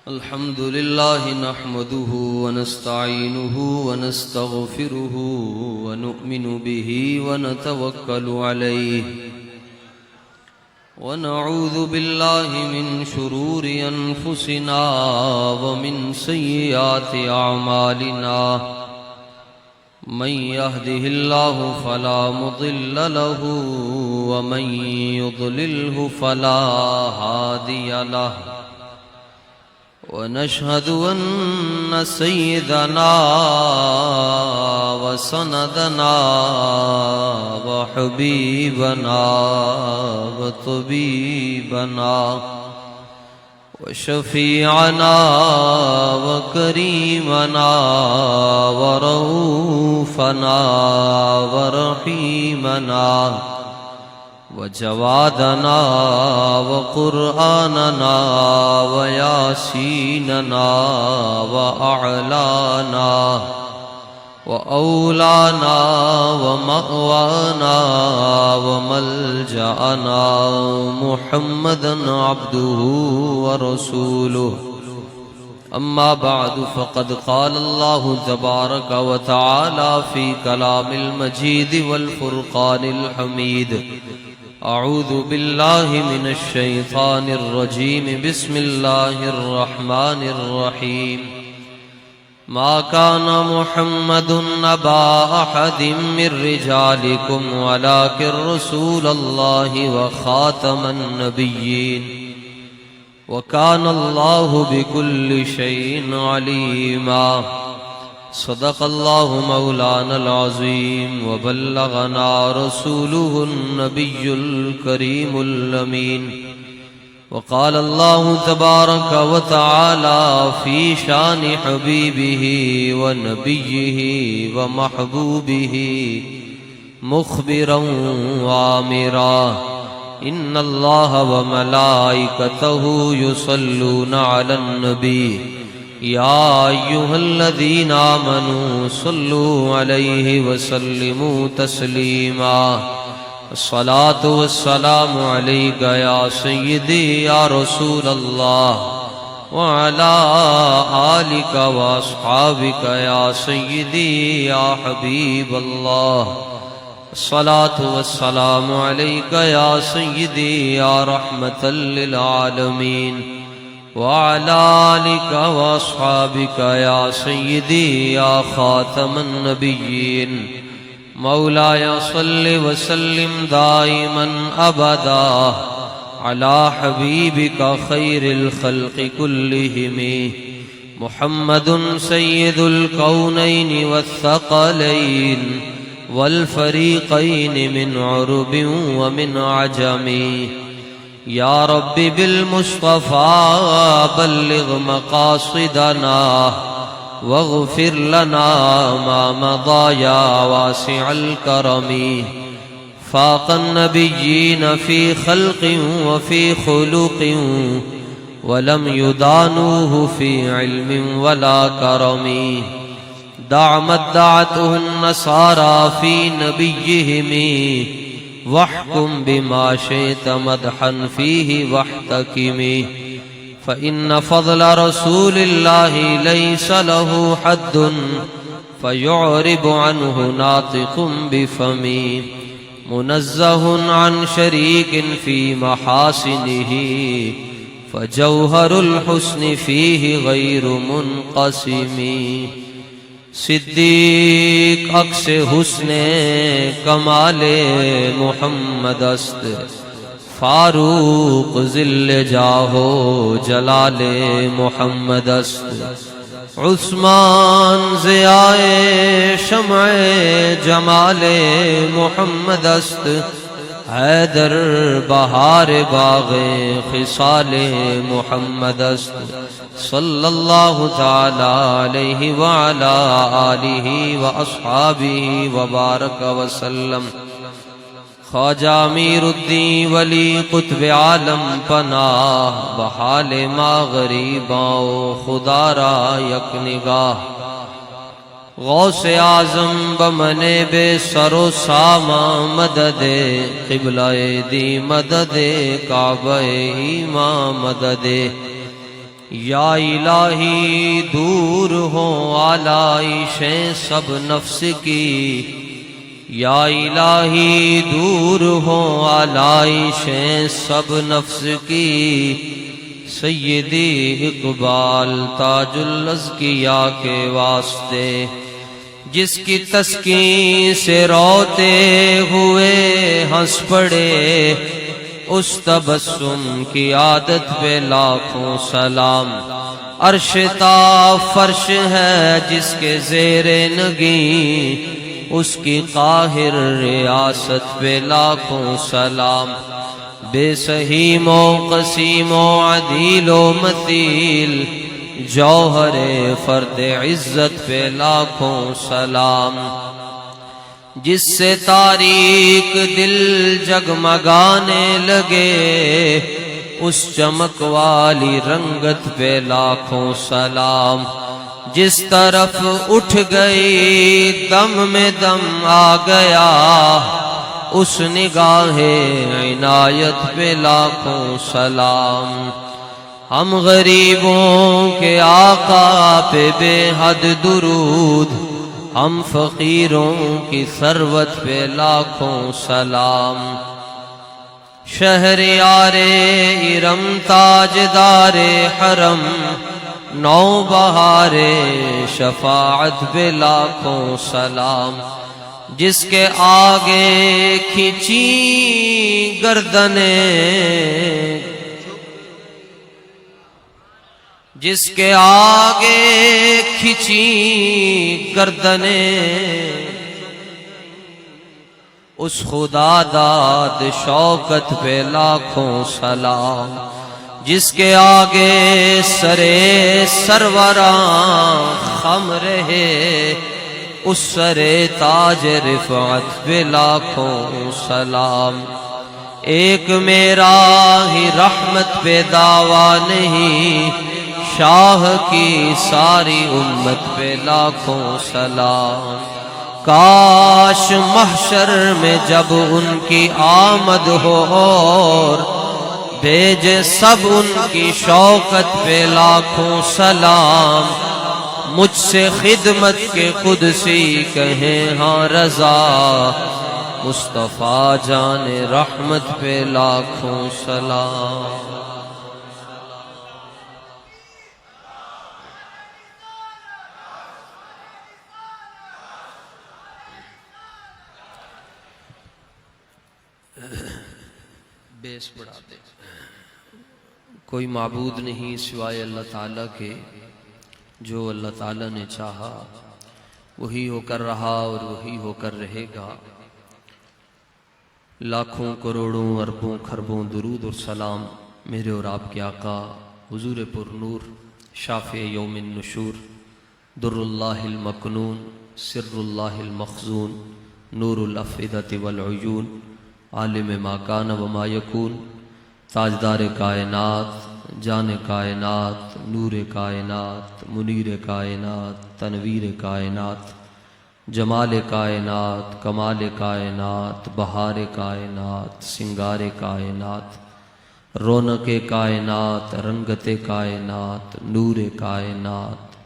الحمد لله نحمده ونستعينه ونستغفره ونؤمن به ونتوكل عليه ونعوذ بالله من شرور أنفسنا ومن سيئات أعمالنا من يهده الله فلا مضل له ومن يضلله فلا هادي له ونشهد أن سيدنا وسندنا وحبيبنا وطبيبنا وشفيعنا وكريمنا ورؤوفنا ورحيمنا وجوادنا وقرآننا وياسيننا وأعلانا وأولانا ومأوانا وملجأنا محمدا عبده ورسوله أما بعد فقد قال الله تبارك وتعالى في كلام المجيد والفرقان الحميد أعوذ بالله من الشيطان الرجيم بسم الله الرحمن الرحيم ما كان محمد أبا أحد من رجالكم ولكن رسول الله وخاتم النبيين وكان الله بكل شيء عليما صدق الله مولانا العظيم وبلغنا رسوله النبي الكريم الأمين وقال الله تبارك وتعالى في شان حبيبه ونبيه ومحبوبه مخبرا وآمرا إن الله وملائكته يصلون على النبي يا أيها الذين آمنوا صلوا عليه وسلموا تسليما الصلاة والسلام عليك يا سيدي يا رسول الله وعلى آلك وأصحابك يا سيدي يا حبيب الله الصلاة والسلام عليك يا سيدي يا رحمة للعالمين وعلى آلك وأصحابك يا سيدي يا خاتم النبيين مولاي صل وسلم دائما أبدا على حبيبك خير الخلق كلهم محمد سيد الكونين والثقلين والفريقين من عرب ومن عجم يا رب بالمصطفى بلغ مقاصدنا واغفر لنا ما مضى يا واسع الكرم فاق النبيين في خلق وفي خلق ولم يدانوه في علم ولا كرم دع ما ادعته النصارى في نبيهم واحكم بما شئت مدحا فيه واحتكم فإن فضل رسول الله ليس له حد فيعرب عنه ناطق بفمه منزه عن شريك في محاسنه فجوهر الحسن فيه غير منقسم صدیق عکس حسن کمال محمد است فاروق ذل جاہو جلال محمد است عثمان ضیاء شمع جمال محمد است حیدر بہار باغ خصال محمد است صلی اللہ تعالی علیہ وعلا آلہ واصحابہ وبارک وسلم خواجہ امیر الدین ولی قطب عالم پناہ بحال ما غریباں خدا را یک نگاہ غوث اعظم بمنے بے سر و ساما مدد قبلہ دی مدد کعبہ ایمان مدد یا الہی دور ہوں آلائشیں سب نفس کی یا الہی دور ہوں آلائشیں سب نفس کی سیدی اقبال تاج الازکیاء کے واسطے جس کی تسکین سے روتے ہوئے ہنس پڑے اس تبسم کی عادت پہ لاکھوں سلام عرش تا فرش ہے جس کے زیر نگیں اس کی قاہر ریاست پہ لاکھوں سلام بے سہیم و قسیم و عدیل و مثیل جوہر فرد عزت پہ لاکھوں سلام جس سے تاریک دل جگمگانے لگے اس چمک والی رنگت پہ لاکھوں سلام جس طرف اٹھ گئی دم میں دم آ گیا اس نگاہ عنایت پہ لاکھوں سلام ہم غریبوں کے آقا پہ بے حد درود ہم فقیروں کی ثروت پہ لاکھوں سلام شہریار ارم تاجدار حرم نوبہار شفاعت پہ لاکھوں سلام جس کے آگے کھینچی گردنیں جس کے آگے کھینچی گردنیں اس خدا داد شوکت پہ لاکھوں سلام جس کے آگے سرے سروراں خم رہے اس سرے تاج رفعت پہ لاکھوں سلام ایک میرا ہی رحمت پہ دعویٰ نہیں شاہ کی ساری امت پہ لاکھوں سلام کاش محشر میں جب ان کی آمد ہو اور بھیجے سب ان کی شوکت پہ لاکھوں سلام مجھ سے خدمت کے قدسی کہیں ہاں رضا مصطفیٰ جان رحمت پہ لاکھوں سلام بیس بڑھا دے کوئی معبود نہیں سوائے اللہ تعالیٰ کے جو اللہ تعالیٰ نے چاہا وہی ہو کر رہا اور وہی ہو کر رہے گا لاکھوں کروڑوں اربوں خربوں درود اور سلام میرے اور آپ کے آقا حضور پر نور شافع یوم النشور در اللہ المکنون سر اللہ المخزون نور الافئدۃ والعیون عالم ما کان و ما یکون تاجدار کائنات جان کائنات نور کائنات منیر کائنات تنویر کائنات جمال کائنات کمال کائنات بہار کائنات سنگار کائنات رونق کائنات رنگت کائنات نور کائنات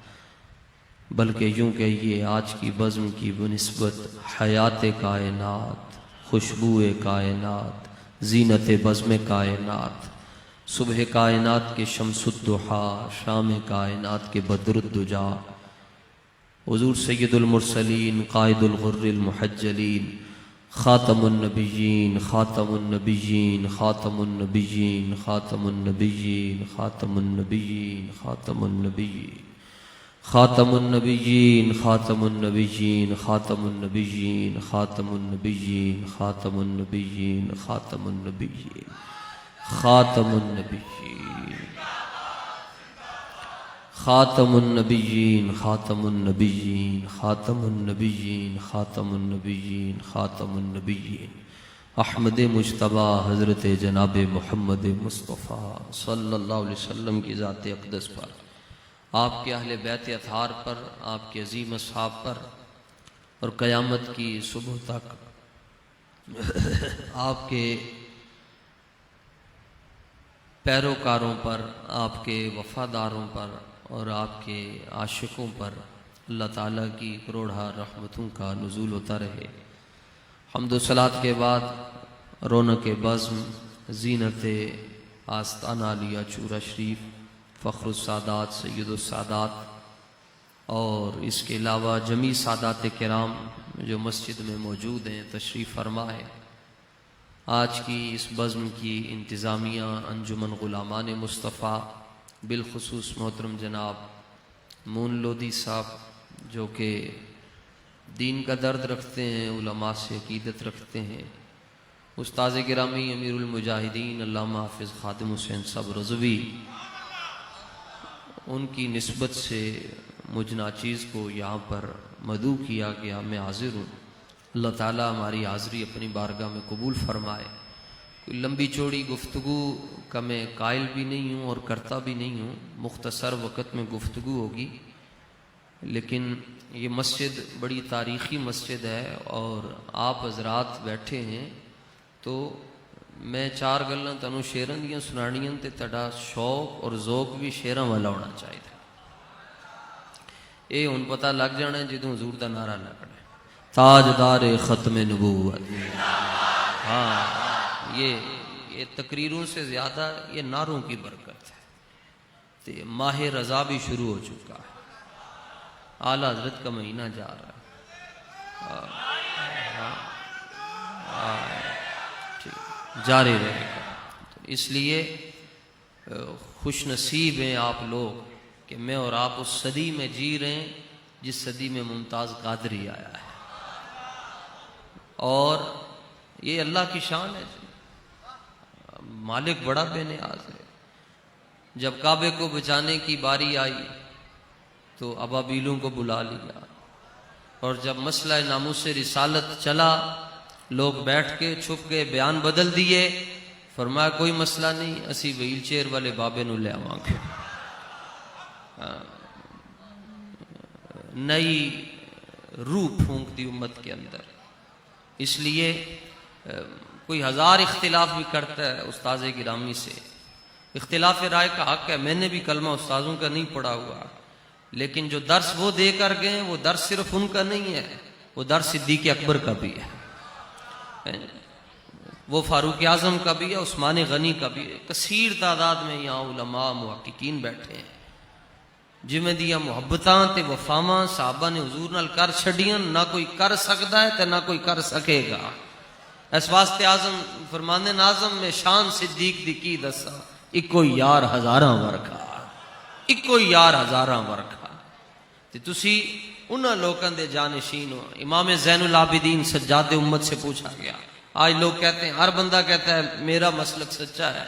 بلکہ یوں کہیے آج کی بزم کی بنسبت حیات کائنات خوشبو کائنات زینت بزم کائنات صبح کائنات کے شمس الضحیٰ شام کائنات کے بدر الدجا حضور سید المرسلین قائد الغر المحجلین خاتم النبیین خاتم النبیین خاتم النبیین خاتم النبیین خاتم النبیین خاتم النبیین خاتم النبیین خاتم النبیین خاتم النبیین خاتم النبیین خاتم النبیین خاتم النبیین خاتم النبیین خاتم النبیین خاتم النبیین خاتم النبیین خاتم النبیین خاتم النبیین احمد مجتبیٰ حضرت جناب محمد مصطفیٰ صلی اللہ علیہ وسلم کی ذات اقدس پر آپ کے اہل بیت اطہار پر، آپ کے عظیم اصحاب پر، اور قیامت کی صبح تک آپ کے پیروکاروں پر، آپ کے وفاداروں پر اور آپ کے عاشقوں پر اللہ تعالیٰ کی کروڑہ رحمتوں کا نزول ہوتا رہے۔ حمد و صلات کے بعد رونق بزم، زینت آستانہ علیہ چورہ شریف، فخر السادات، سید السادات، اور اس کے علاوہ جمیع سادات کرام جو مسجد میں موجود ہیں، تشریف فرما ہے۔ آج کی اس بزم کی انتظامیہ انجمن غلامان مصطفیٰ، بالخصوص محترم جناب مون لودھی صاحب جو کہ دین کا درد رکھتے ہیں، علماء سے عقیدت رکھتے ہیں، استاذ گرامی امیر المجاہدین علامہ حافظ خادم حسین صاحب رضوی، ان کی نسبت سے مجھ ناچیز کو یہاں پر مدعو کیا گیا، میں حاضر ہوں۔ اللہ تعالیٰ ہماری حاضری اپنی بارگاہ میں قبول فرمائے۔ کوئی لمبی چوڑی گفتگو کا میں قائل بھی نہیں ہوں اور کرتا بھی نہیں ہوں، مختصر وقت میں گفتگو ہوگی، لیکن یہ مسجد بڑی تاریخی مسجد ہے اور آپ حضرات بیٹھے ہیں تو میں چار گلاں تنوں شیراں دیاں سنانیاں تے تہاڈا شوق اور ذوق بھی شیراں والا ہونا چاہیے۔ اے ہن پتہ لگ جانا ہے جدوں حضور دا نعرہ لگنا ہے، تاجدار ختم نبوت۔ ہاں، یہ تقریروں سے زیادہ یہ نعروں کی برکت ہے۔ تے ماہ رضا بھی شروع ہو چکا ہے، اعلی حضرت کا مہینہ جا رہا ہے، جاری رہے گا۔ اس لیے خوش نصیب ہیں آپ لوگ کہ میں اور آپ اس صدی میں جی رہے ہیں جس صدی میں ممتاز قادری آیا ہے، اور یہ اللہ کی شان ہے جی، مالک بڑا بے نیاز ہے۔ جب کعبے کو بچانے کی باری آئی تو ابابیلوں کو بلا لیا، اور جب مسئلہ ناموس رسالت چلا لوگ بیٹھ کے چھپ گئے، بیان بدل دیے، فرمایا کوئی مسئلہ نہیں، اسی ویل چیئر والے بابے نو لے آواں گے۔ نئی روح پھونک دی امت کے اندر۔ اس لیے کوئی ہزار اختلاف بھی کرتا ہے استاذ گرامی سے، اختلاف رائے کا حق ہے، میں نے بھی کلمہ استاذوں کا نہیں پڑھا ہوا، لیکن جو درس وہ دے کر گئے وہ درس صرف ان کا نہیں ہے، وہ درس صدیق اکبر کا بھی ہے، وہ فاروق اعظم کا بھی ہے، عثمان غنی کا بھی ہے۔ کثیر تعداد میں یہاں علماء محققین بیٹھے ہیں جویں دیاں محبتاں تے وفاواں صحابہ نے حضور نال کر چھڑیاں، نہ کوئی کر سکتا ہے تے نہ کوئی کر سکے گا۔ اس واسطے اعظم فرماندے ناظم میں شان صدیق دی کی دسا، اکو یار ہزاراں ورکھا، اکو یار ہزاراں ورکھا۔ تے تسی انہاں لوکاں دے جانشین ہو۔ امام زین العابدین سجاد امت سے پوچھا گیا، آج لوگ کہتے ہیں، ہر بندہ کہتا ہے میرا مسلک سچا ہے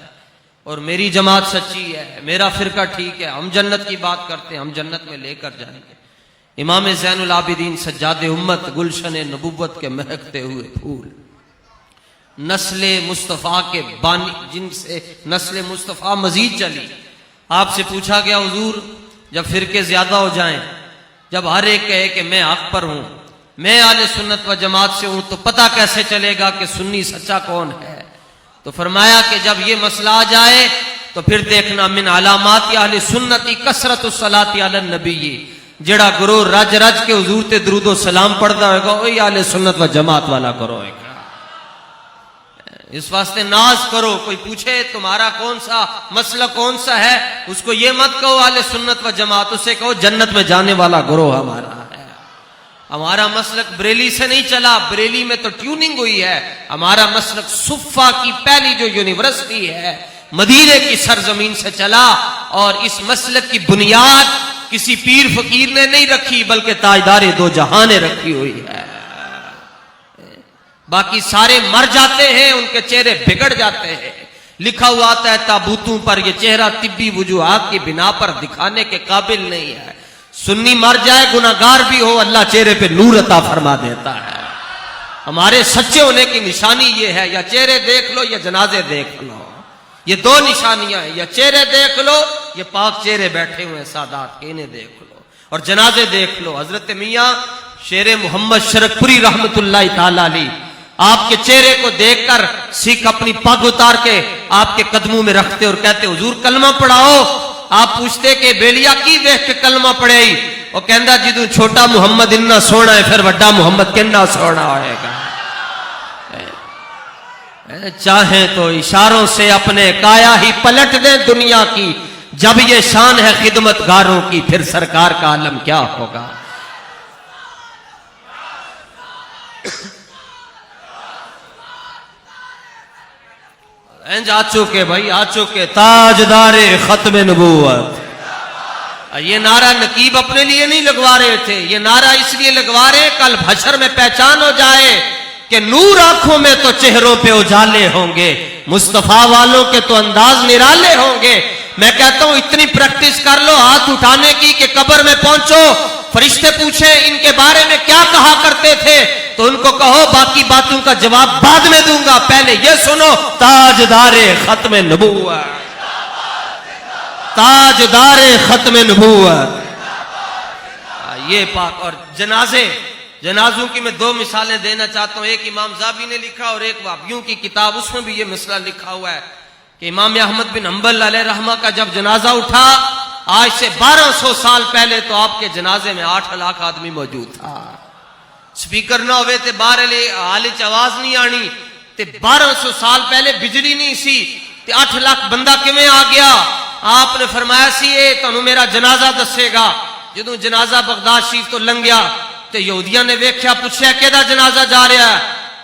اور میری جماعت سچی ہے، میرا فرقہ ٹھیک ہے، ہم جنت کی بات کرتے ہیں، ہم جنت میں لے کر جائیں گے۔ امام زین العابدین سجاد امت، گلشن نبوت کے مہکتے ہوئے پھول، نسل مصطفیٰ کے بانی، جن سے نسل مصطفیٰ مزید چلی۔ آپ سے پوچھا گیا حضور جب فرقے زیادہ ہو جائیں، جب ہر ایک کہے کہ میں حق پر ہوں، میں اہل سنت و جماعت سے ہوں، تو پتہ کیسے چلے گا کہ سنی سچا کون ہے؟ تو فرمایا کہ جب یہ مسئلہ آ جائے تو پھر دیکھنا من علامات اہل سنتی کثرت الصلاۃ علی النبی، جڑا گروہ رج رج کے حضور تے درود و سلام پڑھتا ہوئے گا وہی اہل سنت و جماعت والا گروہ ہے۔ اس واسطے ناز کرو، کوئی پوچھے تمہارا کون سا مسئلہ کون سا ہے، اس کو یہ مت کہو اہل سنت و جماعت، اسے کہو جنت میں جانے والا گروہ ہمارا ہے۔ ہمارا مسلک بریلی سے نہیں چلا، بریلی میں تو ٹیوننگ ہوئی ہے، ہمارا مسلک صفہ کی پہلی جو یونیورسٹی ہے مدینے کی سرزمین سے چلا، اور اس مسلک کی بنیاد کسی پیر فقیر نے نہیں رکھی بلکہ تاجدار دو جہاں نے رکھی ہوئی ہے۔ باقی سارے مر جاتے ہیں، ان کے چہرے بگڑ جاتے ہیں، لکھا ہوا آتا ہے تابوتوں پر یہ چہرہ طبی وجوہات کی بنا پر دکھانے کے قابل نہیں ہے۔ سنی مر جائے گناہگار بھی ہو، اللہ چہرے پہ نور عطا فرما دیتا ہے۔ ہمارے سچے ہونے کی نشانی یہ ہے، یا چہرے دیکھ لو یا جنازے دیکھ لو، یہ دو نشانیاں ہیں، یا چہرے دیکھ لو یہ پاک چہرے بیٹھے ہوئے سادات کے، انہیں دیکھ لو اور جنازے دیکھ لو۔ حضرت میاں شیر محمد شرکپوری رحمت اللہ تعالی علیہ آپ کے چہرے کو دیکھ کر سکھ اپنی پگ اتار کے آپ کے قدموں میں رکھتے اور کہتے حضور کلمہ پڑھاؤ۔ آپ پوچھتے کہ بیلیا کی دیکھ کے کلمہ پڑھے، وہ کہندا جدوں چھوٹا محمد اتنا سونا ہے پھر بڑا محمد کتنا سونا ہوئے گا۔ چاہیں تو اشاروں سے اپنے کایا ہی پلٹ دیں دنیا کی، جب یہ شان ہے خدمت گاروں کی پھر سرکار کا عالم کیا ہوگا۔ آ چکے بھائی، آ چکے تاجدار ختم نبوت۔ یہ نعرہ نقیب اپنے لیے نہیں لگوا رہے تھے، یہ نعرہ اس لیے لگوا رہے کل بھشر میں پہچان ہو جائے کہ نور آنکھوں میں تو چہروں پہ اجالے ہوں گے، مصطفیٰ والوں کے تو انداز نرالے ہوں گے۔ میں کہتا ہوں اتنی پریکٹس کر لو ہاتھ اٹھانے کی کہ قبر میں پہنچو، فرشتے پوچھیں ان کے بارے میں کیا کہا کرتے تھے تو ان کو کہو باقی باتوں کا جواب بعد میں دوں گا، پہلے یہ سنو تاجدار ختم نبوت، تاجدار ختم نبوت۔ یہ پاک اور جنازوں کی میں دو مثالیں دینا چاہتا ہوں، ایک امام زابی نے لکھا اور ایک وابیوں کی کتاب، اس میں بھی یہ مسئلہ لکھا ہوا ہے کہ امام احمد بن حنبل علیہ رحمہ کا جب جنازہ اٹھا آج سے 1200 سال پہلے تو آپ کے جنازے میں 8 لاکھ آدمی موجود تھا۔ سپیکر نہ ہوئے تے باہر حال چ آواز نہیں آنی تے 1200 سال پہلے بجلی نہیں سی تے 8 لاکھ بندہ کیویں آ گیا؟ آپ نے فرمایا سی اے تانوں میرا جنازہ دسے گا۔ جدوں جنازہ بغداد شریف تو لنگیا تے یہودیاں نے ویکھیا، پوچھیا کیدا جنازہ جا رہا ہے؟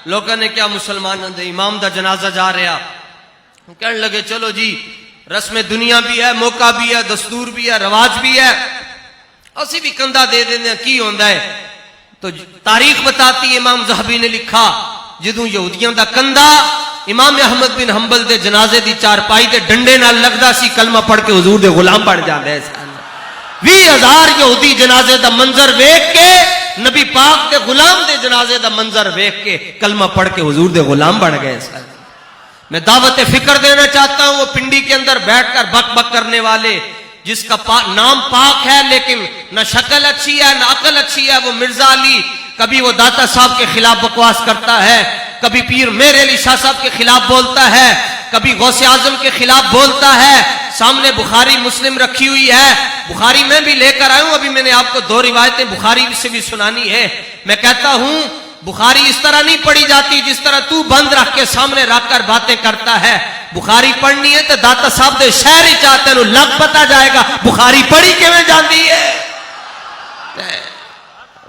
لوگوں نے کیا مسلمانوں دے امام دا جنازہ جا رہا۔ کہنے لگے چلو جی رسم دنیا بھی ہے، موقع بھی ہے، دستور بھی ہے، رواج بھی ہے، اسی بھی کندھا دے دیندے ہیں، کی ہوندا ہے؟ تو تاریخ بتاتی ہے، امام زہبی نے لکھا جدوں یہودیاں دا کندھا امام احمد بن حنبل دے جنازے دی چارپائی تے ڈنڈے نال لگدا سی، کلمہ پڑھ کے حضور دے غلام بن جاندے سن۔ 20,000 یہودی جنازے دا منظر ویکھ کے، نبی پاک دے غلام دے جنازے دا منظر ویکھ کے کلمہ پڑھ کے حضور دے غلام بن گئے سن۔ میں دعوت فکر دینا چاہتا ہوں وہ پنڈی کے اندر بیٹھ کر بک بک کرنے والے، جس کا نام پاک ہے لیکن نہ شکل اچھی ہے نہ عقل اچھی ہے، وہ مرزا علی کبھی وہ داتا صاحب کے خلاف بکواس کرتا ہے، کبھی پیر میر علی شاہ صاحب کے خلاف بولتا ہے، کبھی غوث اعظم کے خلاف بولتا ہے۔ سامنے بخاری مسلم رکھی ہوئی ہے، بخاری میں بھی لے کر آیا ہوں، ابھی میں نے آپ کو 2 روایتیں بخاری سے بھی سنانی ہے۔ میں کہتا ہوں بخاری اس طرح نہیں پڑھی جاتی جس طرح تو بند رکھ کے سامنے رکھ کر باتیں کرتا ہے۔ بخاری پڑھنی ہے تو داتا صاحب دے شہر ہی چاہتے ہیں، لگ پتا جائے گا بخاری پڑھی کیویں جاندی ہے۔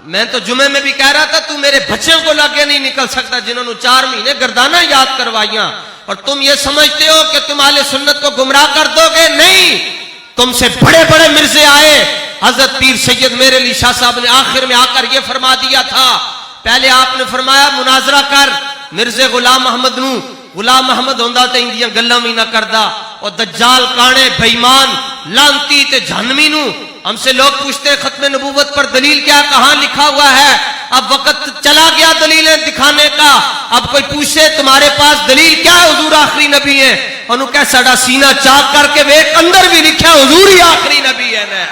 میں تو جمعے میں بھی کہہ رہا تھا تو میرے بچوں کو لاگے نہیں نکل سکتا جنہوں نے 4 مہینے گردانہ یاد کروائیاں، اور تم یہ سمجھتے ہو کہ تم اہل سنت کو گمراہ کر دو گے؟ نہیں، تم سے بڑے بڑے مرزے آئے۔ حضرت پیر سید میر علی شاہ صاحب نے آخر میں آ کر یہ فرما دیا تھا، پہلے آپ نے فرمایا مناظرہ کر مرزے غلام احمد نو، غلام احمد ہوندا تے اندیاں گلاں بھی نہ کردا، اور دجال کانے بےایمان لانتی تے جہنمی نو۔ ہم سے لوگ پوچھتے ختم نبوت پر دلیل کیا، کہاں لکھا ہوا ہے؟ اب وقت چلا گیا دلیلیں دکھانے کا، اب کوئی پوچھے تمہارے پاس دلیل کیا ہے حضور آخری نبی ہے، انہوں کہہ ساڈا سینہ چاک کر کے ویکھ اندر بھی لکھا حضور ہی آخری نبی ہے نا۔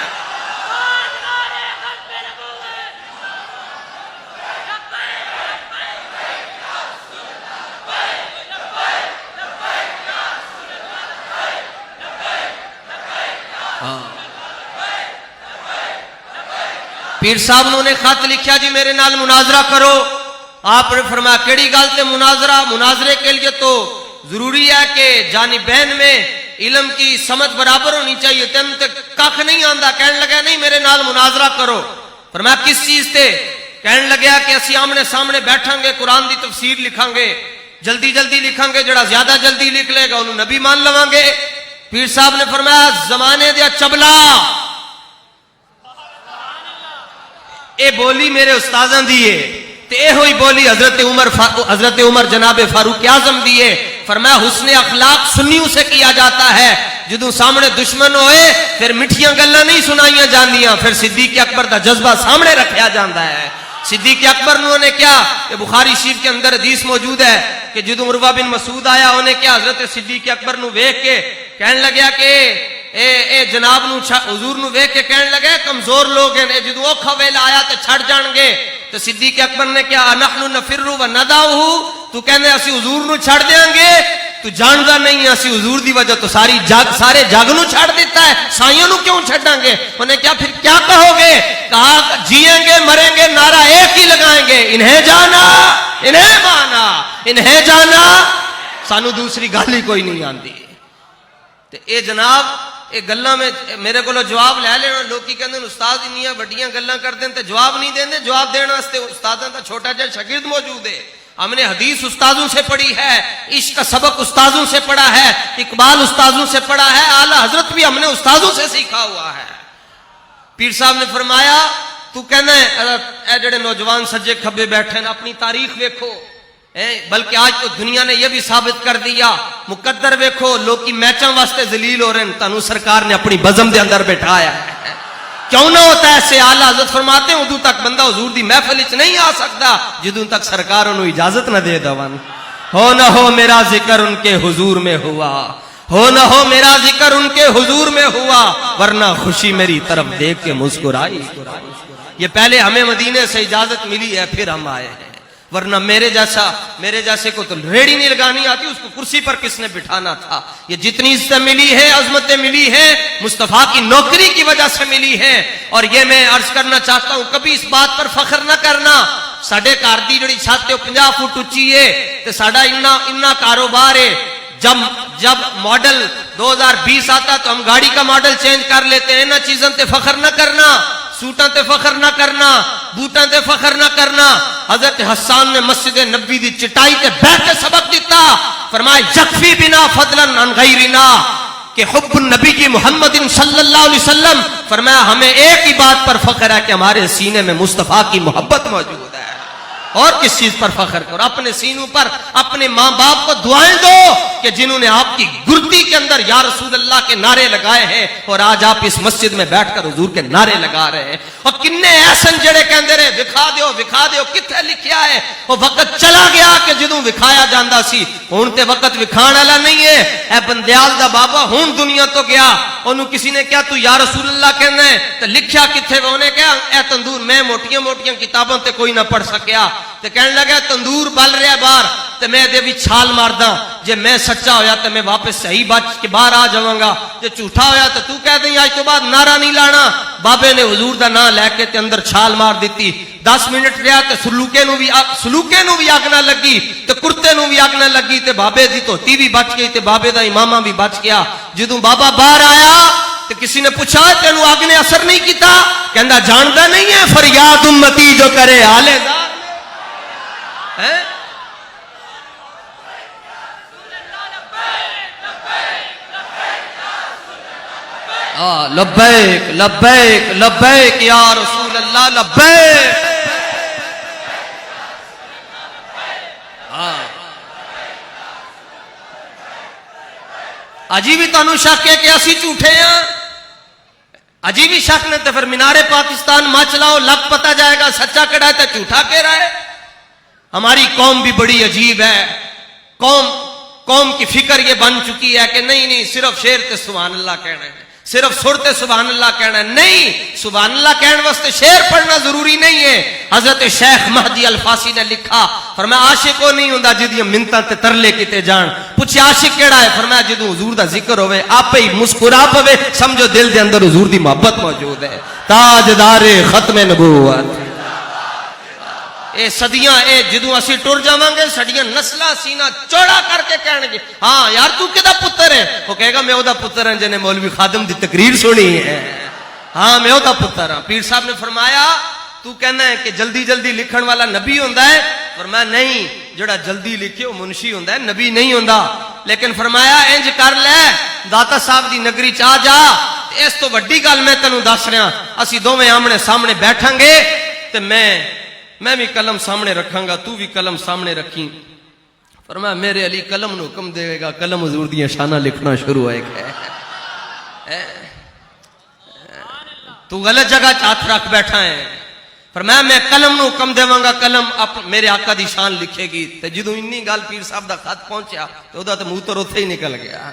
پیر صاحب نے خط لکھیا جی میرے نال مناظرہ کرو۔ آپ نے فرمایا کیڑی گل تے مناظرہ؟ مناظرے کے لیے تو ضروری ہے کہ جانبین میں علم کی سمجھ برابر ہونی چاہیے، تم تے کھ نہیں آندا۔ کہنے لگا نہیں میرے نال مناظرہ کرو۔ فرمایا کس چیز تے؟ کہنے لگا کہ اسی آمنے سامنے بیٹھاں گے، قرآن دی تفسیر لکھاں گے، جلدی جلدی لکھاں گے، جڑا زیادہ جلدی لکھ لے گا انہوں نبی مان لواں گے۔ پیر صاحب نے فرمایا زمانے دیا چبلا، اے بولی میرے استاذاں دیئے تے اے ہوئی بولی حضرت عمر جناب فاروق اعظم دیئے۔ فرمایا حسن اخلاق سنیوں سے کیا جاتا ہے، جدوں سامنے دشمن ہوئے پھر مٹھیاں گلاں نہیں سنائیاں جاندیاں، پھر صدیق اکبر دا جذبہ سامنے رکھیا جاندا ہے۔ صدیق اکبر نے کیا کہ بخاری شریف کے اندر حدیث موجود ہے کہ جدوں عروہ بن مسعود آیا انہیں کیا حضرت صدیق اکبر نو ویکھ کے کہنے لگیا کہ اے جناب نو حضور نو ویکھ کے کہن لگے کمزور لوگ ہیں جدوں اوکھا ویلا آیا تے چھڑ جان گے تے صدیق اکبر نے کہا نحن نفر و ندعو تو کہندے اسی حضور نو چھڑ دیاں گے تو جاندا نہیں اسی حضور دی وجہ تو سارے جگ نو چھڑ دیتا ہے سائیوں نو کیوں چھڑاں گے انہیں کیا پھر کیا کہو گے کہا جیئیں گے مریں گے نعرہ ایک ہی لگائیں گے انہیں جانا انہیں مانا انہیں جانا سانو دوسری گل ہی کوئی نہیں آندی تے اے جناب اے گلاں میں میرے کولو جواب لے لینا لوکی کہندے استاد انیاں بڑیاں گلاں کردے تے جواب نہیں دیندے جواب دین واسطے استاداں دا چھوٹا جہا شاگرد موجود ہے ہم نے حدیث استادوں سے پڑھی ہے عشق کا سبق استادوں سے پڑھا ہے اقبال استادوں سے پڑھا ہے اعلی حضرت بھی ہم نے استادوں سے سیکھا ہوا ہے پیر صاحب نے فرمایا تو کہنا ہے اے جڑے نوجوان سجے کھبے بیٹھے ہیں اپنی تاریخ ویکھو بلکہ آج تو دنیا نے یہ بھی ثابت کر دیا مقدر ویکھو لوگ کی میچاں واسطے ذلیل ہو رہے ہیں تانوں سرکار نے اپنی بزم دے اندر بٹھایا ہے کیوں نہ ہوتا ہے ایسے اعلیٰ حضرت فرماتے ہیں ادو تک بندہ حضور دی محفل وچ نہیں آ سکتا جدوں تک سرکار انہوں اجازت نہ دے دوان ہو نہ ہو میرا ذکر ان کے حضور میں ہوا ہو نہ ہو میرا ذکر ان کے حضور میں ہوا ورنہ خوشی میری طرف دیکھ کے مسکرائی یہ پہلے ہمیں مدینے سے اجازت ملی ہے پھر ہم آئے ہیں ورنہ میرے جیسے کو تو ریڑی نہیں لگانی آتی اس کو کرسی پر کس نے بٹھانا تھا یہ جتنی عزتیں ملی ہے عظمتیں ملی ہے مصطفیٰ کی نوکری کی وجہ سے ملی ہے اور یہ میں عرض کرنا چاہتا ہوں کبھی اس بات پر فخر نہ کرنا ساڑھے کار دی جڑی چھت 50 فٹ اونچی ہے تے ساڑھا اتنا کاروبار ہے جب ماڈل 2020 آتا تو ہم گاڑی کا ماڈل چینج کر لیتے ہیں انہاں چیزوں تے فخر نہ کرنا سوٹاں تے فخر نہ کرنا بوٹاں تے فخر نہ کرنا حضرت حسان نے مسجد نبی دی چٹائی تے بیٹھ کے سبق دیتا فرمایا یکفی بنا فضلا عن غیرنا کہ حب النبی کی محمد صلی اللہ علیہ وسلم فرمایا ہمیں ایک ہی بات پر فخر ہے کہ ہمارے سینے میں مصطفیٰ کی محبت موجود ہے اور کس چیز پر فخر کرو اپنے سینوں پر اپنے ماں باپ کو دعائیں دو کہ جنہوں نے آپ کی گردی کے اندر یا رسول اللہ کے نعرے لگائے ہیں اور آج آپ اس مسجد میں بیٹھ کر حضور کے نعرے لگا رہے ہیں اور کنے ایسن جڑے کہندے رہے وکھا دیو کتھے لکھیا ہے وہ وقت چلا گیا کہ جدوں وکھایا جاندا سی ہن تے وقت وکھان والا نہیں ہے اے بندیال دا بابا ہن دنیا تو گیا اونوں کسی نے کہا تو یا رسول اللہ کہنا ہے تے لکھیا کتھے اونے کہا اے تندور میں موٹیاں کتاباں تے کوئی نہ پڑھ سکیا تے کہنے لگا تندور بل رہا باہر تے میں دے بھی چھال ماردا جے میں سچا ہویا تے میں واپس صحیح بچ کے باہر آ جاواں گا جے جھوٹا ہویا تے تو کہہ دیں آج تو بعد نعرہ نہیں لانا بابے نے حضور دا نام لے کے تے اندر چھال مار دیتی 10 منٹ رہیا تے سلوکے نو بھی اگ نہ لگی تے کرتے نو بھی اگ نہ لگی تے بابے دی دھوتی بھی بچ گئی تے بابے دا امامہ بھی بچ گیا جدوں بابا باہر آیا تے کسی نے پوچھا تینوں اگ نے اثر نہیں کیتا کہندا جاندا نہیں ہے فریاد امتی جو کرے حالے دار لبیک لبیک لبیک یا رسول اللہ لبیک اجی بھی تانوں شک ہے کہ اسی جھوٹے ہیں اجی بھی شک نے تو پھر مینار پاکستان مچ لاؤ لگ پتا جائے گا سچا کڑا ہے تو جھوٹا کہہ رہا ہے ہماری قوم بھی بڑی عجیب ہے قوم کی فکر یہ بن چکی ہے کہ نہیں صرف شیر تے سبحان اللہ کہنا ہے صرف سر تے سبحان اللہ کہنا ہے نہیں سبحان اللہ کہنے واسطے شعر پڑھنا ضروری نہیں ہے حضرت شیخ مہدی الفاسی نے لکھا فرمایا عاشق وہ نہیں ہوندا جدیاں منتاں تے ترلے کیتے جان پوچھے عاشق کیڑا ہے فرمایا جدوں حضور دا ذکر ہوے آپ ہی مسکرا پوے سمجھو دل دے اندر حضور دی محبت موجود ہے تاجدار ختم نبوت اے صدیاں اے جدوں اسی ٹر جاواں گے سڈیاں نسلاں سینہ چوڑا کر کے کہن گے ہاں یار تو کدا پتر ہے وہ کہے گا میں او دا پتر ہوں جنے مولوی خادم دی تقریر سنی ہے ہاں میں او دا پتر ہوں پیر صاحب نے فرمایا تو کہنا ہے کہ جلدی جلدی لکھن والا نبی ہوندا ہے فرمایا نہیں جڑا جلدی لکھے وہ منشی ہوندا ہے نبی نہیں ہوندا لیکن فرمایا انج کر لے داتا صاحب دی نگری چ آ جا اس تو وڈی گل میں تینوں دس رہا اسی دوویں آمنے سامنے بیٹھاں گے تے میں بھی قلم سامنے رکھاں گا تو بھی قلم سامنے رکھی فرمایا میرے علی قلم نو حکم دے گا قلم حضور دی شانہ لکھنا شروع ہوئے گا تو غلط جگہ ہاتھ رکھ بیٹھا ہے فرمایا میں قلم نو حکم دیواں گا قلم میرے آقا دی شان لکھے گی تے جدوں انی گل پیر صاحب دا خط پہنچیا تے او دا تے منہ تو اوتھے ہی نکل گیا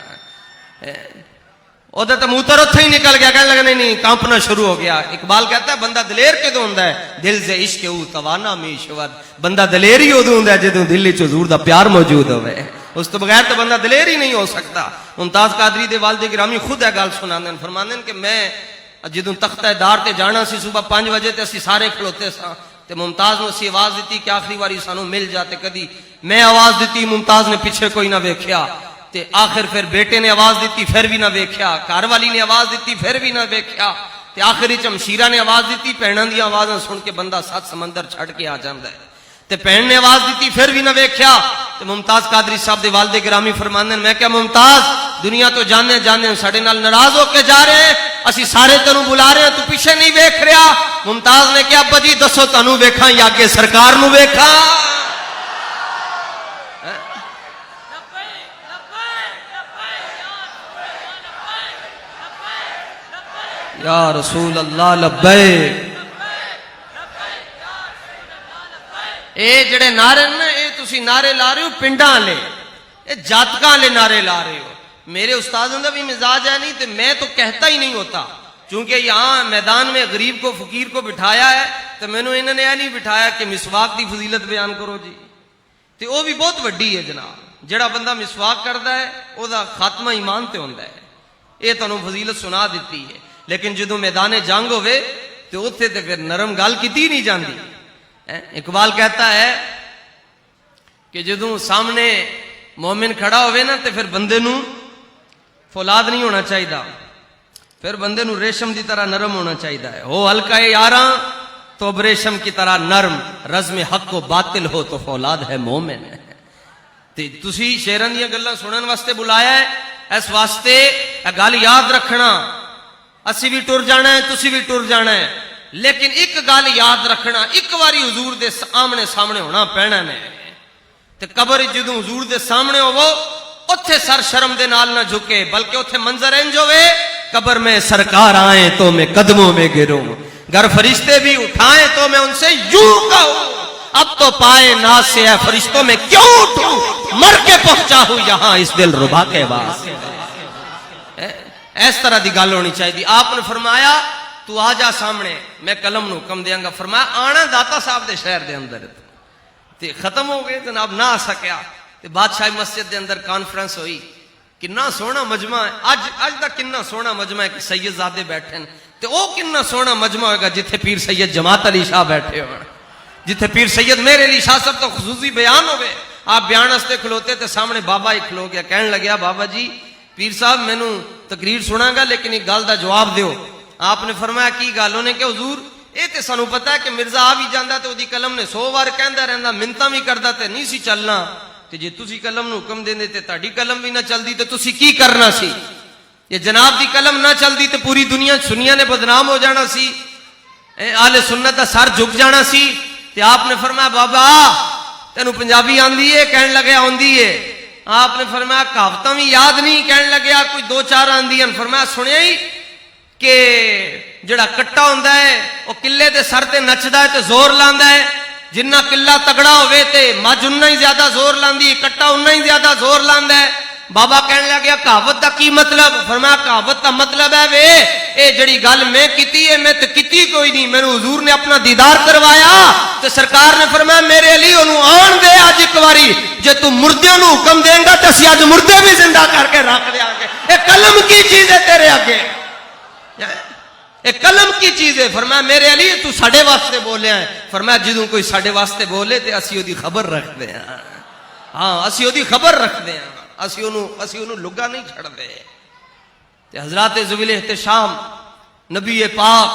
ادھر تو موتر اتھے ہی نکل گیا, کہنے لگا نہیں کانپنا شروع ہو گیا. اقبال کہتا ہے بندہ دلیر کدوں ہوندا ہے, دل سے عشق او توانا میں شور. بندہ دلیر ہی ادوں ہوندا ہے جدوں دل وچ حضور دا پیار موجود ہوے, اس تو بغیر تو بندہ دلیر ہی نہیں ہو سکتا. ممتاز قادری دے والد گرامی خود ہے گل سناندے ہیں, فرماندے ہیں کہ میں جدوں تختہ دار تے جانا سی صبح 5 بجے تے اسی سارے کھلوتے ساں, تے ممتاز نو اسی آواز دیتی کہ آخری واری سانو مل جاتے. کدی میں آواز دیتی, ممتاز نے پیچھے کوئی نہ ویکھیا, تے آخر پھر بیٹے نے آواز دیتی پھر بھی نہ ویکھیا, گھر والی نے آواز دیتی پھر بھی نہ ویکھیا, تے آخری چمشیرہ نے آواز دیتی. بھیناں دی آوازاں سن کے بندہ 7 سمندر چھڑ کے آ جاندا ہے. تے بہن نے آواز دیتی پھر بھی نہ ویکھیا. تے ممتاز قادری صاحب دے والد گرامی فرماندے ہیں میں کیا ممتاز دنیا تو جانے ساڈے نال ناراض ہو کے جا رہے ہیں, اسی سارے تینوں بلا رہے ہیں, تو پیچھے نہیں ویکھ رہا. ممتاز نے کیا ابا جی دسو تانوں ویکھاں یا کہ سرکار نو ویکھاں. یا رسول اللہ لبیک. اے جڑے نعرے نا اے تسی نعرے لا رہے ہو پنڈاں لے, اے جاتکاں لے نعرے لا رہے ہو. میرے استادوں کا بھی مزاج ہے نہیں, تو میں تو کہتا ہی نہیں ہوتا, چونکہ یہاں میدان میں غریب کو فقیر کو بٹھایا ہے, تو میں نے انہوں نے یہ نہیں بٹھایا کہ مسواک دی فضیلت بیان کرو جی. تے وہ بھی بہت وڈی ہے جناب, جڑا بندہ مسواک کرتا ہے او دا خاتمہ ایمان تے ہوندا ہے. یہ تانوں فضیلت سنا دیتی ہے, لیکن جدوں میدان جنگ ہوئے تو اتنے تے پھر نرم گل کیتی نہیں جاندی. اقبال کہتا ہے کہ جدوں سامنے مومن کھڑا ہوئے نا, تے پھر بندے نو فولاد نہیں ہونا چاہیے, پھر بندے نو ریشم دی طرح نرم ہونا چاہیے. ہو ہلکا یاراں تو اب ریشم کی طرح نرم, رزم حق و باطل ہو تو فولاد ہے مومن. تے تسی شیراں دیاں گلاں سنن واسطے بلایا ہے, اس واسطے گل یاد رکھنا, اسی بھی ٹر جانا ہے تسی بھی ٹر جانا ہے, لیکن ایک گل یاد رکھنا, ایک واری حضور دے آمنے سامنے ہونا پینا نے. تے قبر جدوں حضور دے سامنے ہوو اتھے سر شرم دے نال نہ جھکے, بلکہ اتھے منظر انج ہوئے قبر میں سرکار آئیں تو میں قدموں میں گروں, گر فرشتے بھی اٹھائیں تو میں ان سے یوں کہوں اب تو پائے ناز سے ہے فرشتوں میں کیوں اٹھوں, مر کے پہنچا ہوں یہاں اس دل ربا کے بعد. اس طرح دی گل ہونی چاہیے. آپ نے فرمایا تو آ جا سامنے, میں قلم نو حکم دیاں گا. فرمایا آنا داتا صاحب دے شہر دے اندر, تے ختم ہو گئے جناب نہ آ سکیا. تے بادشاہی مسجد دے اندر کانفرنس ہوئی, کنا سونا مجمع ہے اج دا, کنا سونا مجمع ہے کہ سید زادے بیٹھے ہیں, تے او کنا سونا مجمع ہوگا جتھے پیر سید جماعت علی شاہ بیٹھے ہو, جتھے پیر سید میرے علی شاہ صاحب تو خصوصی بیان ہوئے. آپ بیان واسطے کھلوتے تے سامنے بابا ہی کھلو گیا, کہنے لگیا بابا جی پیر صاحب مینوں تقریر سنا گا لیکن ایک گل دا جواب دیو. آپ نے فرمایا کی گل؟ انہیں کہ حضور اے تے سانو پتہ ہے کہ مرزا آ بھی جاندا تے اودی قلم نے 100 بار کہندا رہندا, منتاں بھی کردا تے نہیں سی چلنا. تے جے تسی قلم نو حکم دیندے تے تہاڈی قلم بھی نہ چلدی تے تسی کی کرنا سی؟ یہ جناب دی قلم نہ چلدی تے پوری دنیا سنیاں نے بدنام ہو جانا سی, اہل سنت دا سر جھک جانا سی. تے آپ نے فرمایا بابا تینوں پنجابی آندی ہے؟ کہنے لگے آندی ہے. آپ نے فرمایا کہاوتاں بھی یاد نہیں؟ کہنے لگیا کوئی 2-4 آندی ہیں. فرمایا سنیا ہی کہ جڑا کٹا ہوندا ہے وہ قلعے دے سر تے نچدا ہے تے زور لاندا ہے, جنہ قلعہ تگڑا ہوئے تے مجھ انہاں ہی زیادہ زور لاندی ہے, کٹا انہاں ہی زیادہ زور لاندا ہے. بابا کہنے لگیا کہاوت دا کی مطلب؟ فرمایا کہاوت دا مطلب ہے وے اے جڑی گل میں کیتی ہے میں تے کیتی کوئی نہیں, مینوں حضور نے اپنا دیدار کروایا تے سرکار نے فرمایا میرے علی اونوں آن دے اج ایک واری, جے تو مردیاں نو حکم دیں گا تے اسی اج مردے بھی زندہ کر کے رکھ دیاں گے. اے قلم کی چیز ہے تیرے اگے, اے قلم کی چیز ہے. فرمایا میرے علی تو ساڈے واسطے بولیا ہے. فرمایا جدوں کوئی ساڈے واسطے بولے تے اسی اودی خبر رکھدے ہاں, ہاں اسی اودی خبر رکھدے ہاں, اسی اونوں لگا نہیں چھڑدے. تے حضرات ذویل احتشام نبی پاک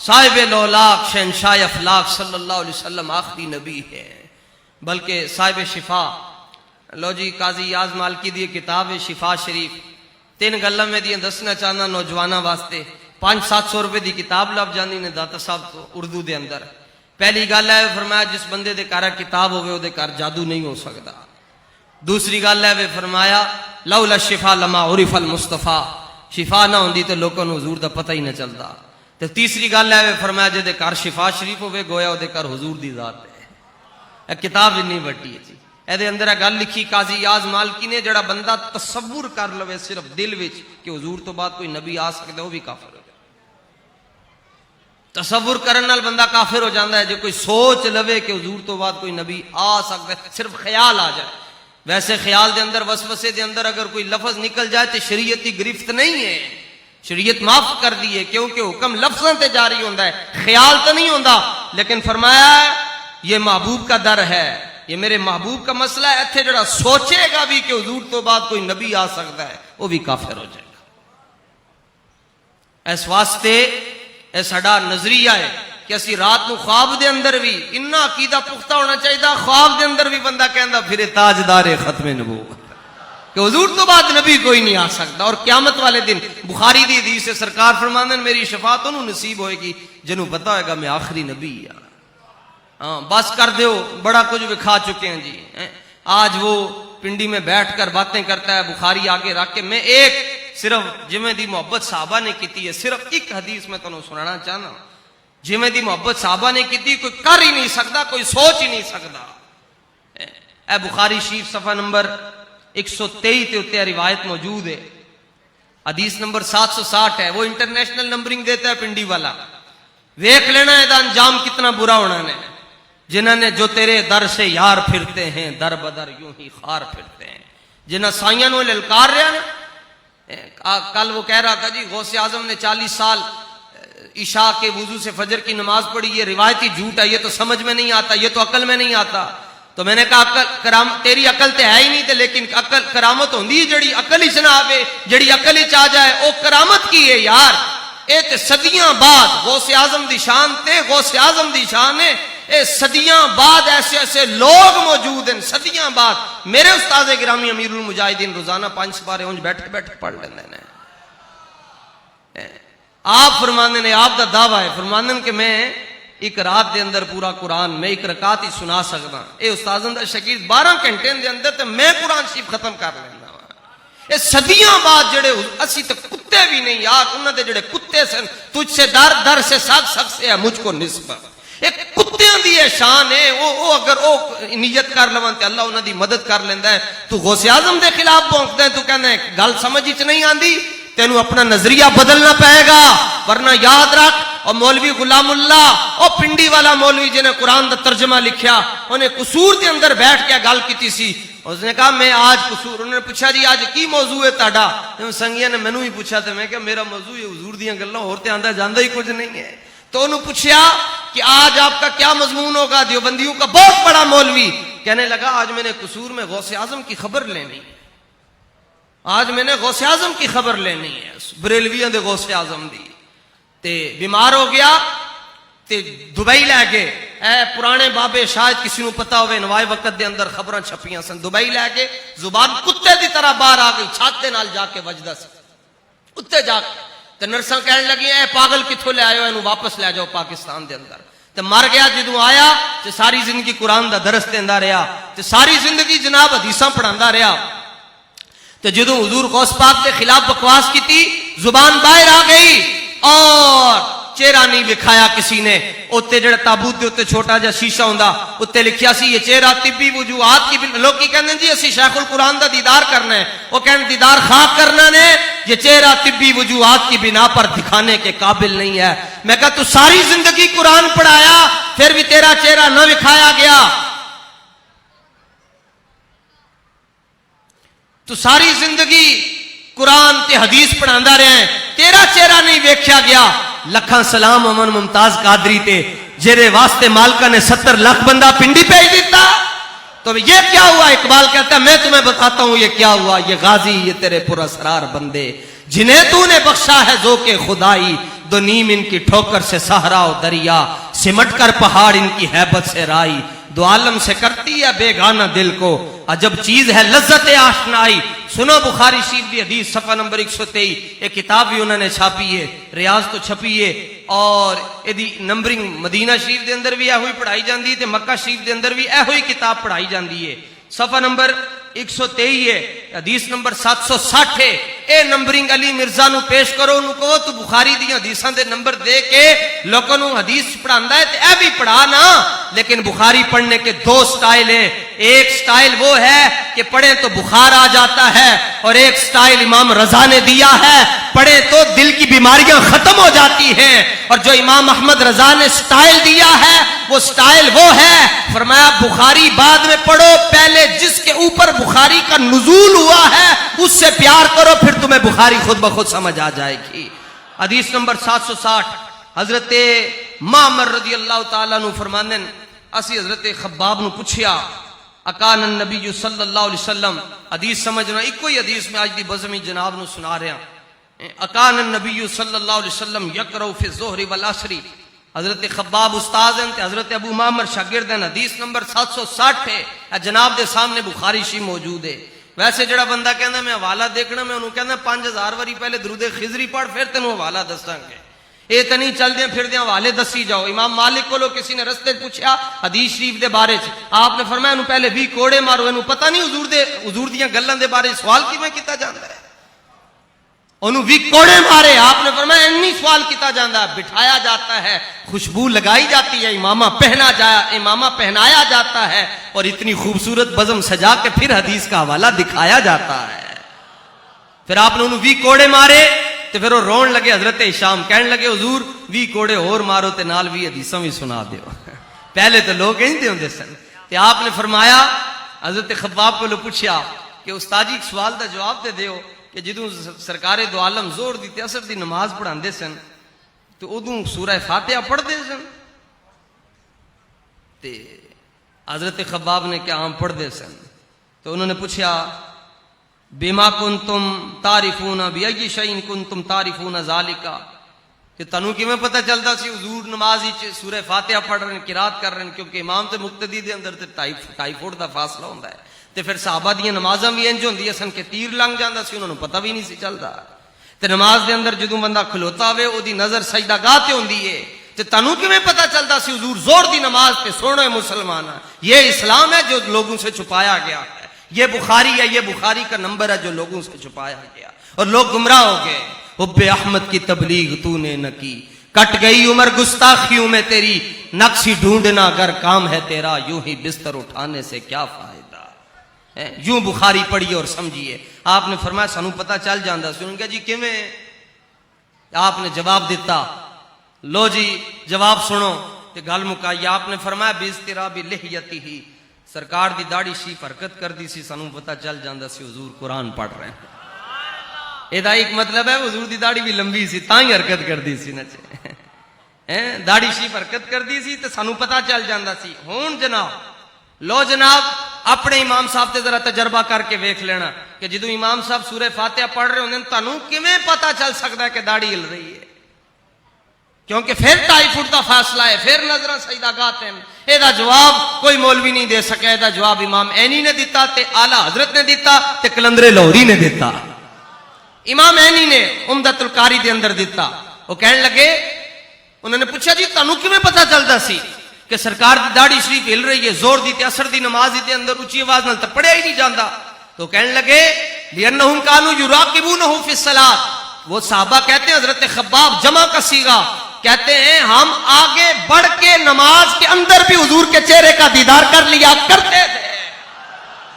صاحب لولاک شہنشاہ افلاک صلی اللہ علیہ وسلم آخری نبی ہے, بلکہ صاحب شفا. لو جی قاضی یاز مالکی دی کتاب ہے شفا شریف, 3 گلاں میں دیاں دسنا چاہنا نوجواناں واسطے. 500-700 روپے دی کتاب لب جاندی نے داتا صاحب تو اردو دے اندر. پہلی گل ہے فرمایا جس بندے دے گھر کتاب ہوئے او دے گھر جادو نہیں ہو سکتا. دوسری گل ہے فرمایا لولا الشفا لما عرف المصطفیٰ, شفا نہ ہوندی تو لوگوں نو حضور دا پتہ ہی نہ چلدا. تے تیسری گل ہے فرمایا جے دے گھر شفا شریف ہوئے گویا او دے گھر حضور دی ذات ہے. اے کتاب اتنی وڈی ہے جی. ਇਹਦੇ ਅੰਦਰ ਇਹ ਗੱਲ ਲਿਖੀ ਕਾਜ਼ੀ ਯਾਜ਼ ਮਾਲਕੀ ਨੇ, ਜਿਹੜਾ ਬੰਦਾ ਤਸੱਵੁਰ ਕਰ ਲਵੇ ਸਿਰਫ ਦਿਲ ਵਿੱਚ ਕਿ ਹਜ਼ੂਰ ਤੋਂ ਬਾਅਦ ਕੋਈ ਨਬੀ ਆ ਸਕਦਾ, ਉਹ ਵੀ ਕਾਫਰ ਹੋ ਜਾਂਦਾ। ਤਸੱਵੁਰ ਕਰਨ ਨਾਲ ਬੰਦਾ ਕਾਫਿਰ ਹੋ ਜਾਂਦਾ ਹੈ। ਜੇ ਕੋਈ ਸੋਚ ਲਵੇ ਕਿ ਹਜ਼ੂਰ ਤੋਂ ਬਾਅਦ ਕੋਈ ਨਬੀ ਆ ਸਕਦਾ ہے, صرف خیال آ جائے. ویسے خیال دے اندر وسوسے دے اندر اگر کوئی لفظ نکل جائے تو شریعتی گرفت نہیں ہے، شریعت معاف کر دی ہے، کیونکہ حکم لفظوں تے جاری ہوتا ہے، خیال تو نہیں ہوتا. لیکن فرمایا یہ محبوب کا در ہے، یہ میرے محبوب کا مسئلہ ہے. اتھے جڑا سوچے گا بھی کہ حضور تو بعد کوئی نبی آ سکتا ہے، وہ بھی کافر ہو جائے گا. اس واسطے یہ ساڈا نظریہ ہے کہ اسی رات کو خواب دے اندر بھی اتنا عقیدہ پختہ ہونا چاہیے، خواب دے اندر بھی بندہ کہندا پھرے تاجدار ختم نبوت کہ حضور تو بعد نبی کوئی نہیں آ سکتا. اور قیامت والے دن بخاری دی حدیث ہے، سرکار فرماندے میری شفاعت انہوں نصیب ہوئے گی جنہوں پتہ ہوئے گا میں آخری نبی ہاں. ہاں بس کر دیو، بڑا کچھ دکھا چکے ہیں جی. آج وہ پنڈی میں بیٹھ کر باتیں کرتا ہے، بخاری آگے رکھ کے. میں ایک صرف جویں دی محبت صحابہ نے کیتی ہے، صرف ایک حدیث میں تمہیں سنانا چاہنا. جویں دی محبت صحابہ نے کیتی کوئی کر ہی نہیں سکتا، کوئی سوچ ہی نہیں سکتا. اے بخاری شریف صفحہ نمبر 123 تے اتنے روایت موجود ہے، حدیث نمبر 760 ہے. وہ انٹرنیشنل نمبرنگ دیتا ہے پنڈی والا. دیکھ لینا ہے دا انجام کتنا برا ہونا ہے. جنہوں نے جو تیرے در سے یار پھرتے ہیں در بدر یوں ہی خار پھرتے ہیں. جنہاں سائیاں نو للکار رہا نا. کل وہ کہہ رہا تھا جی غوث اعظم نے 40 سال عشاء کے وضو سے فجر کی نماز پڑھی، یہ روایتی جھوٹ ہے، یہ تو سمجھ میں نہیں آتا، یہ تو عقل میں نہیں آتا. تو میں نے کہا تیری عقل تے ہے ہی نہیں تے، لیکن عقل کرامت ہوندی جڑی عقل ہی نہ آوے، جڑی عقل ہی آ جائے او کرامت کی ہے یار. اے تے صدیاں بعد غوث اعظم دی شان تے غوث اعظم دی شان ہے. اے صدیاں بعد ایسے ایسے لوگ موجود ہیں، صدیاں بعد. میرے استاد گرامی امیر المجاہدین روزانہ 5 سپارے اونج بیٹھے بیٹھے پڑھ لیندے نے. آپ فرماندے نے، آپ دا دعویٰ ہے فرماندے کہ میں ایک رات دے اندر پورا قرآن میں ایک رکعت ہی سنا سکتا. اے استاداں دا شاگرد 12 گھنٹے دے اندر تے میں قرآن شریف ختم کر لینا. اے صدیاں بعد جڑے اسی تے کتے بھی نہیں یار، انہاں دے جڑے کتے سن، تجھ سے در در سے سخت سخت سے ہے مجھ کو نسبت. ایک کتیاں دی شان ہے. او اگر او نیت کر لون تے اللہ انہاں دی مدد کر لیندا ہے. تو غوث اعظم دے خلاف بھونکدا ہے، تو کہنا ہے گل سمجھ وچ نہیں آندی، تینوں اپنا نظریہ بدلنا پائے گا. ورنہ یاد رکھ، اور مولوی غلام اللہ اور پنڈی والا مولوی جنہیں قرآن دا ترجمہ لکھیا، انہیں قصور دے اندر بیٹھ کے گل کیتی سی. اس نے کہا میں آج قصور، انہوں نے پوچھا جی آج کی موضوع ہے تاڑا؟ سنگیاں نے مینوں ہی پوچھا تھا. میں کہا میرا موضوع ہے حضور دیاں گلاں، اور تے آندا جاندا ہی کچھ نہیں ہے. تو انہوں پوچھا کہ آج آپ کا کیا مضمون ہوگا؟ دیوبندیوں کا بہت بڑا مولوی کہنے لگا آج میں نے قصور میں غوث اعظم کی خبر لینی ہے. آج میں نے غوث اعظم کی خبر لینی ہے، بریلویاں دے غوث اعظم دی. تے بیمار ہو گیا تے دبئی لے گئے. اے پرانے بابے شاید کسی نو پتا ہوئے، نوائے وقت دے اندر خبراں چھپیاں سن. دبئی لے گئے، زبان کتے دی طرح باہر آ گئی، چھات دے نال جا کے وجدا سی. اتنے جا کے تے نرساں کہنے لگی اے پاگل کتھوں لے آئے ہو، اینو واپس لے جاؤ پاکستان دے اندر. تے مر گیا. جدوں آیا تے ساری زندگی قرآن دا درس دیندا رہیا، تے ساری زندگی جناب حدیثاں پڑھاندا رہیا. تے جدوں حضور غوث پاک کے خلاف بکواس کیتی، زبان باہر آ گئی اور چہرہ نہیں دکھایا کسی نے. اتنے جڑا تابوت دے اتنے چھوٹا جا شیشہ ہوندا، اتنے لکھیا سی یہ چہرہ طبی وجوہات کی. لوگ کی کہندے جی اسی شیخ القرآن دا دیدار کرنا ہے. وہ کہندے دیدار خاک کرنا نے، یہ چہرہ طبی وجوہات کی بنا پر دکھانے کے قابل نہیں ہے. میں کہا تو ساری زندگی قرآن پڑھایا پھر بھی تیرا چہرہ نہ دکھایا گیا. تو ساری زندگی قرآن تے حدیث پڑھاندا رہے ہیں، تیرا چہرہ نہیں ویکھیا گیا. لکھاں سلام امن ممتاز قادری تے جیرے واسطے مالکہ نے 70 لاکھ بندہ پنڈی بھیج دیتا. تو یہ کیا ہوا؟ اقبال کہتا ہے میں تمہیں بتاتا ہوں یہ کیا ہوا. یہ غازی، یہ تیرے پراسرار بندے جنہیں تو نے بخشا ہے ذوق خدائی، دو نیم ان کی ٹھوکر سے صحرا و دریا، سمٹ کر پہاڑ ان کی ہیبت سے رائی، دو عالم سے کرتی ہے بیگانہ دل کو، عجب چیز ہے لذت آشنائی. سنو بخاری شریف دی حدیث صفحہ نمبر 123. ایک کتاب بھی انہوں نے چھاپی ہے، ریاض تو چھپی ہے، اور ایدی نمبرنگ مدینہ شریف دے اندر بھی اے ہوئی پڑھائی جاندی ہے تے مکہ شریف دے اندر بھی اے ہوئی کتاب پڑھائی جاندی ہے. صفحہ نمبر 123 ہے, حدیث نمبر 760 ہے. اے نمبرنگ علی مرزا نو پیش کرو, انہوں کہو تو بخاری دی حدیثاں دے نمبر دے کے لوگوں نو حدیث پڑھاندا ہے تے اے بھی پڑھا نا. لیکن بخاری پڑھنے کے دو سٹائل ہیں. ایک سٹائل وہ ہے کہ پڑھیں تو بخار آ جاتا ہے, اور ایک سٹائل امام رضا نے دیا ہے, پڑھیں تو دل کی بیماریاں ختم ہو جاتی ہیں. اور جو امام احمد رضا نے سٹائل دیا ہے وہ سٹائل وہ ہے, فرمایا بخاری بعد میں پڑھو, پہلے جس کے اوپر بخاری کا نزول ہوا ہے اس سے پیار کرو, پھر تمہیں بخاری خود بخود سمجھ آ جائے گی. حدیث نمبر 760, حضرت معمر رضی اللہ تعالیٰ عنہ فرماندے اسی حضرت خباب نو پوچھیا اکان النبی صلی اللہ علیہ وسلم, حدیث سمجھنا ایک کوئی حدیث میں آج دی بزمی جناب نو سنا رہا. اکان النبی صلی اللہ علیہ وسلم یقرأ فی الظہر والعصر, حضرت خباب استاد ہیں, حضرت ابو معمر شاگرد ہیں. حدیث نمبر 760 ہے, جناب دے سامنے بخاری شی موجود ہے. ویسے جڑا بندہ کہنا میں حوالہ دیکھنا, میں انہوں کہنا 5000 واری پہلے درود خضری پڑھ پھر تینوں حوالہ دساں گے. یہ تو نہیں چل دیں پھر دیں حوالے دسی جاؤ. امام مالک کو کسی نے رستے پوچھا حدیث شریف دے بارے چ, آپ نے فرمایا انہوں پہلے 20 کوڑے مارو, انہوں پتہ نہیں حضور دیاں گلاں دے بارے سوال کیویں کیتا جاندا ہے. انہوں 20 کوڑے مارے, آپ نے فرمایا انی سوال کیتا جاندا ہے. بٹھایا جاتا ہے, خوشبو لگائی جاتی ہے, امامہ پہنایا جاتا ہے, اور اتنی خوبصورت بزم سجا کے پھر حدیث کا حوالہ دکھایا جاتا ہے. پھر آپ نے انہوں 20 کوڑے مارے تو پھر وہ رون لگے. حضرت ہشام کہنے لگے حضور 20 کوڑے اور مارو تے نال 20 حدیثاں بھی سنا دیو. پہلے تو لوگ کہندے ہوندے سن. تے آپ نے فرمایا حضرت خباب کو پوچھا کہ استاد جی ایک سوال دا جواب دے دیو کہ جدوں سرکار دو عالم زور دی تے اثر دی نماز پڑھاندے سن تو ادوں سورہ فاتحہ پڑھدے سن. تے حضرت خباب نے کیا ہم پڑھدے سن. تو انہوں نے پوچھا بما کنتم تعرفون بأي شيء کنتم تعرفون ذلك, کہ تنوں کیویں پتہ چلدا سی حضور نماز وچ سورہ فاتحہ پڑھ رہے ہیں, قرات کر رہے ہیں, کیونکہ امام تے مقتدی دے اندر تے 2.5 فٹ دا فاصلہ ہوندا ہے. تے پھر صحابہ دیاں نمازاں بھی انج ہوندیاں سن کہ تیر لنگ جاندا سی, انہاں نوں پتہ بھی نہیں سی چلدا. تے نماز دے اندر جدوں بندہ کھلوتا ہوئے اودی نظر سجدہ گاہ تے ہوندی ہے, تے تنوں کیویں پتہ چلدا سی حضور زور دی نماز تے سونے مسلمان. یہ اسلام ہے جو لوگوں سے چھپایا گیا ہے, یہ بخاری ہے, یہ بخاری کا نمبر ہے جو لوگوں سے چھپایا گیا, اور لوگ گمراہ ہو گئے. حب احمد کی تبلیغ تو نے نہ کی, کٹ گئی عمر گستاخیوں میں تیری, نقشی ڈھونڈنا اگر کام ہے تیرا, یوں ہی بستر اٹھانے سے کیا فائدہ. یوں بخاری پڑھیے اور سمجھیے. آپ نے فرمایا سانوں پتہ چل جاندا سی. انہوں نے کہا جی کیویں؟ آپ نے جواب دیتا, لو جی جواب سنو تے گل مکائی. آپ نے فرمایا باضطراب لحیتہ, سرکار دی داڑھی شریف حرکت کر دی سی, سانوں پتہ چل جاندا سی حضور قرآن پڑھ رہے ہیں. یہ ایک مطلب ہے حضور دی داڑھی بھی لمبی سی تاں ہی حرکت کر دی سی نا, داڑھی شریف حرکت کر دی سی تے سانوں پتہ چل جاندا سی. ہن جناب لو جناب اپنے امام صاحب تے ذرا تجربہ کر کے ویکھ لینا کہ جدوں امام صاحب سورہ فاتحہ پڑھ رہے ہوندے تانوں کیویں پتہ چل سکدا ہے کہ داڑھی ہل رہی ہے, کیونکہ پھر 2.5 فٹ کا فاصلہ ہے, پھر نظراں سجدہ گاہ تے. اے دا جواب کوئی مولوی نہیں دے سکیا, اے دا جواب امام عینی نے دیتا تے اعلی حضرت نے دیتا تے کلندر لاہوری نے دیتا. امام عینی نے عمدۃ القاری دے اندر دیتا. وہ کہنے لگے, انہوں نے پوچھا جی تانوں کیویں پتہ چلدا سی کہ سرکار دی داڑھی شریف ہل رہی ہے, زور دی تے اثر دی نماز دے اندر اونچی آواز نال تے پڑھیا ہی نہیں جاندا. تو کہنے لگے لأنہم کانوا یراقبونہ فی الصلاۃ, وہ صحابہ کہتے ہیں حضرت خباب جمع کا صیغہ کہتے ہیں ہم آگے بڑھ کے نماز کے اندر بھی حضور کے چہرے کا دیدار کر لیا کرتے تھے.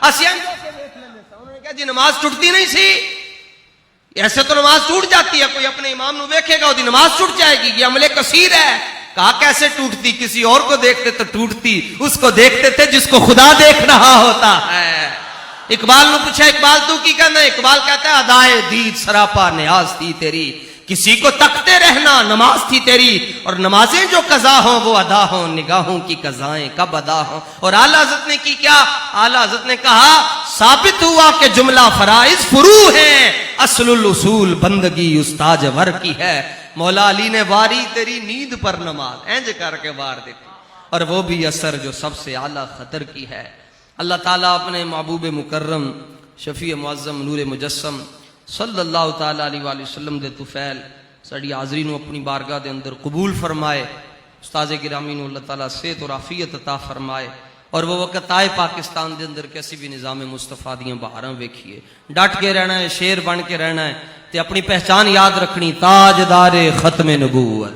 انہوں نے کہا جی نماز ٹوٹتی نہیں سی, ایسے تو نماز ٹوٹ جاتی ہے, کوئی اپنے امام نو دیکھے گا وہ نماز ٹوٹ جائے گی, یہ عمل کثیر ہے. کہا کیسے ٹوٹتی؟ کسی اور کو دیکھتے تو ٹوٹتی, اس کو دیکھتے تھے جس کو خدا دیکھ رہا ہوتا ہے. اقبال نے پوچھا اقبال تو کی کہنا ہے؟ اقبال کہتا ہے ادائے دید سراپا نیاز تھی تیری, کسی کو تکتے رہنا نماز تھی تیری, اور نمازیں جو قضا ہوں وہ ادا ہوں, نگاہوں کی قضائیں کب ادا ہوں. اور اعلیٰ حضرت نے کی کیا؟ اعلیٰ حضرت نے کہا ثابت ہوا کہ جملہ فرائض فروع ہیں, اصل الاصول بندگی استاج ور کی ہے. مولا علی نے واری تیری نیند پر نماز, اینج کر کے وار دیتی, اور وہ بھی اثر جو سب سے اعلیٰ خطر کی ہے. اللہ تعالیٰ اپنے محبوب مکرم شفیع معظم نور مجسم صلی اللہ تعالیٰ علیہ وآلہ وسلم دے طفیل ساڑی حاضری نو اپنی بارگاہ دے اندر قبول فرمائے. استاذ گرامی نو اللہ تعالیٰ صحت اور عافیت عطا فرمائے. اور وہ وقت آئے پاکستان دے اندر کہ اسی بھی نظام مصطفیٰ دیاں بہاراں ویکھیے، ڈٹ کے رہنا ہے، شیر بن کے رہنا ہے تے اپنی پہچان یاد رکھنی، تاجدار ختم نبوت۔